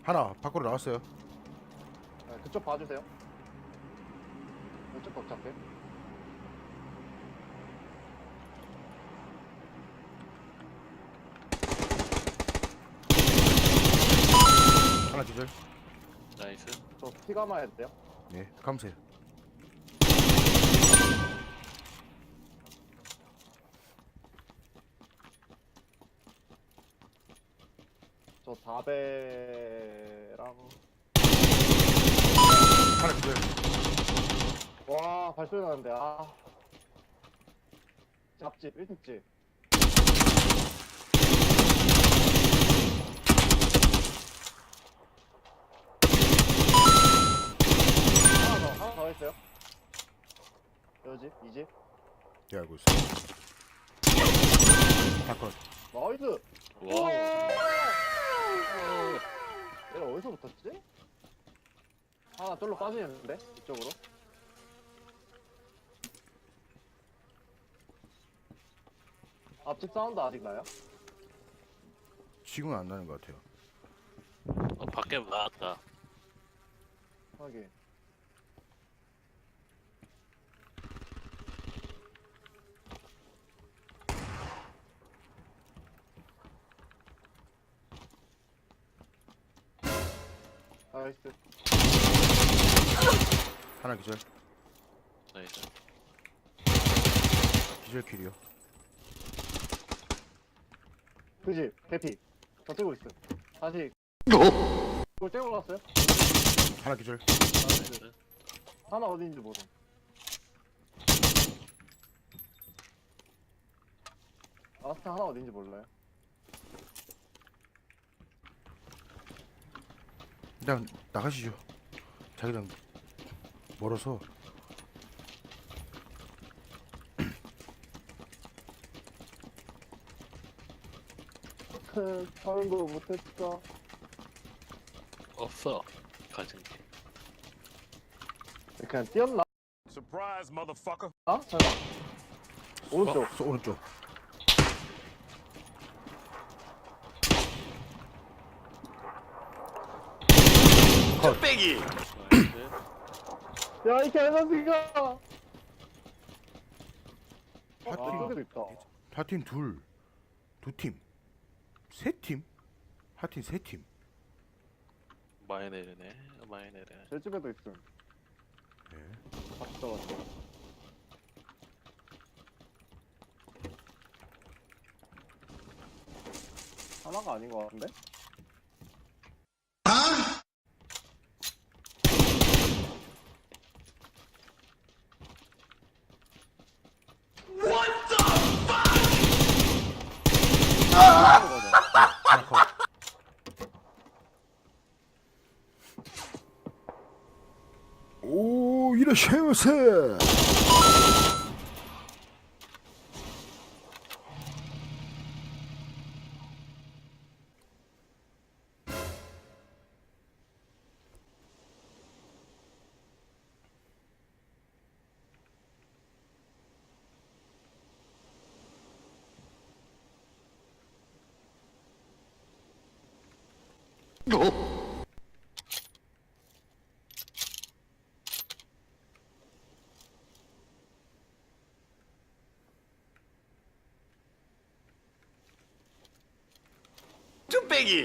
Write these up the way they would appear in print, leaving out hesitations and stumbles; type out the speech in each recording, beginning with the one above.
하나 밖으로 나왔어요. 네, 그쪽 봐주세요. 이쪽 도착해. 하나 기절. 나이스. 저 피가마 해도 돼요? 네, 감사해요. 저 다배랑 하나 기절. 와 발소리 나는데 아 잡집 1등집 하나 더 있어요. 여집 2집 네, 알고 있어. 다컷. 나이스. 와. 얘가 어디서 붙었지? 하나 쫄로 빠지는데 이쪽으로. 앞집 사운드 아직 나요? 지금은 안 나는 것 같아요. 밖에 나왔다. 확인. 나이스. 하나 기절. 나이스. 기절 킬이요. 그지? 대피. 저 뜨고 있어. 다시. 그걸 떼고 갔어요? 하나 기절. 나이스. 하나 어딘지 모름. 아스타 하나 어딘지 몰라요. 일단 나가시죠. 자기랑 멀어서. 하는 거 못했어. 없어. 가진 게. 그냥 뛰었나? Surprise, motherfucker. 아? 잠깐. 오른쪽. 오른쪽. 빼기. 나이스. 야, 이 개새끼가! 하트. 저기도 있다. 하팀 둘. 두 팀. 세 팀? 하팀 세 팀. 많이 내리네. 많이 내리네. 제 집에도 있음. 네. 같이 잡았어. 하나가 아닌 것 같은데? 하나 컷. 오, 이라샤이마세. 뚝배기.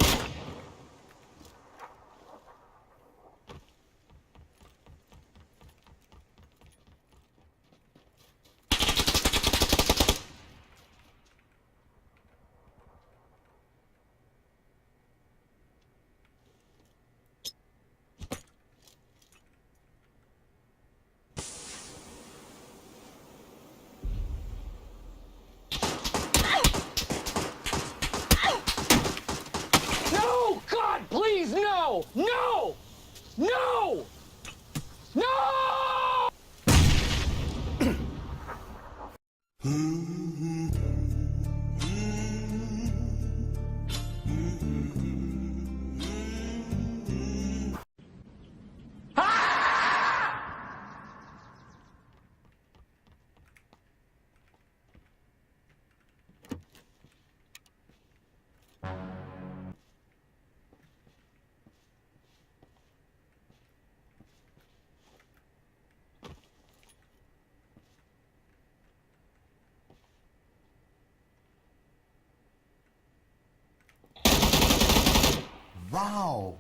와우.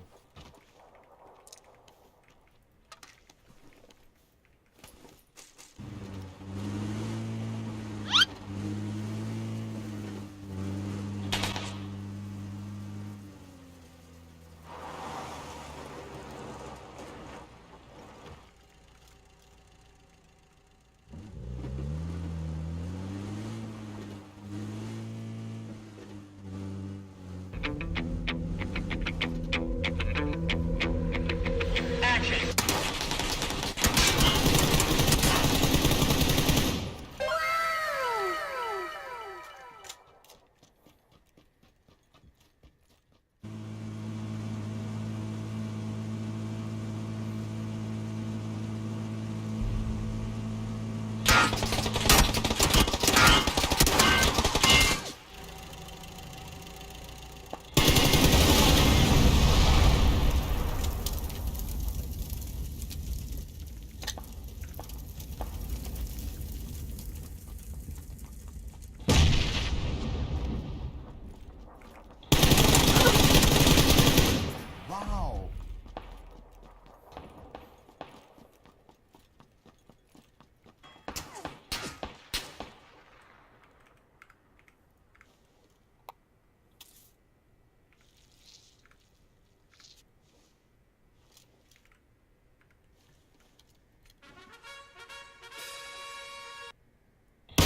와우.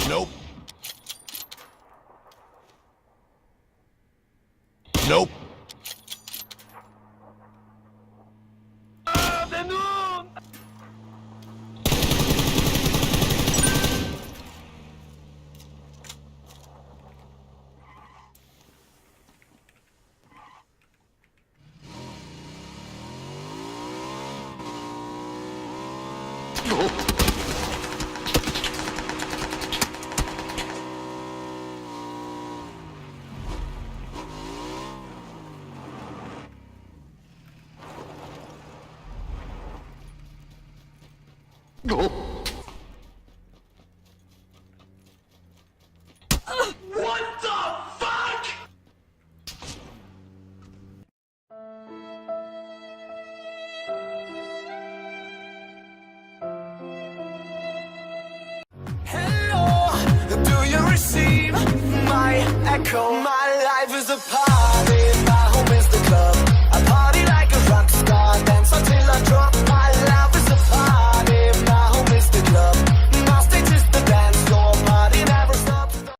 Nope. Nope. What the fuck? Hello, do you receive my echo? My life is a part